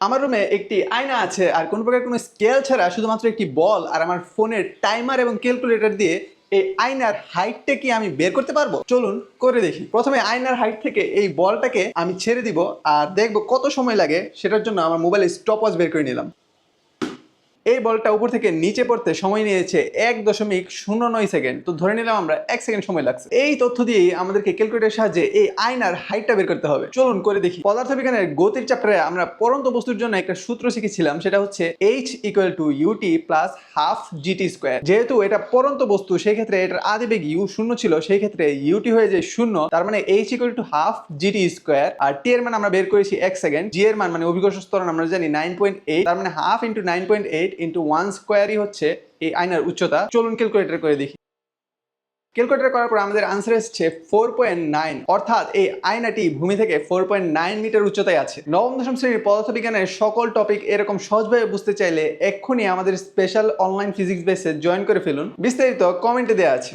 আমার রুমে একটি আয়না আছে আর কোনো প্রকার কোনো স্কেল ছাড়া শুধুমাত্র একটি বল আর আমার ফোনের টাইমার এবং ক্যালকুলেটর দিয়ে এই আয়নার হাইটটা কি আমি বের করতে পারবো? চলুন করে দেখি। প্রথমে আয়নার হাইট থেকে এই বলটাকে আমি ছেড়ে দিব আর দেখবো কত সময় লাগে। সেটার জন্য আমার মোবাইলে স্টপওয়াচ বের করে নিলাম। এই বলটা উপর থেকে নিচে পড়তে সময় নিয়েছে 1.09 সেকেন্ড। তো ধরে নিলাম আমরা 1 সেকেন্ড সময় লাগছে। এই তথ্য দিয়েই আমাদেরকে ক্যালকুলেটরের সাহায্যে এই আয়নার হাইটটা বের করতে হবে। চলুন করে দেখি। পদার্থবিজ্ঞানের গতির চ্যাপ্টারে আমরা পড়ন্ত বস্তুর জন্য একটা সূত্র শিখেছিলাম, সেটা হচ্ছে h = ut + ½ gt²। যেহেতু এটা পড়ন্ত বস্তু, সেই ক্ষেত্রে এটার আদিবেগ u শূন্য ছিল, সেই ক্ষেত্রে ut হয়ে যায় শূন্য। তার মানে h = ½ gt²। আর t এর মান আমরা বের করেছি 1 সেকেন্ড। g এর মান মানে অভিকর্ষ ত্বরণ আমরা জানি 9.8। তার মানে ½ × 9.8 × 1² হচ্ছে এই আয়নার উচ্চতা। চলুন ক্যালকুলেটর করে দেখি। ক্যালকুলেটর করার পর আমাদের আনসার এসেছে 4.9, অর্থাৎ এই আয়নাটি ভূমি থেকে 4.9 মিটার উচ্চতায় আছে। নবম দশম শ্রেণীর পদার্থবিজ্ঞানের সকল টপিক এরকম সহজভাবে বুঝতে চাইলে এক্ষুনি আমাদের স্পেশাল অনলাইন ফিজিক্স বেসে জয়েন করে ফেলুন। বিস্তারিত কমেন্টে দেওয়া আছে।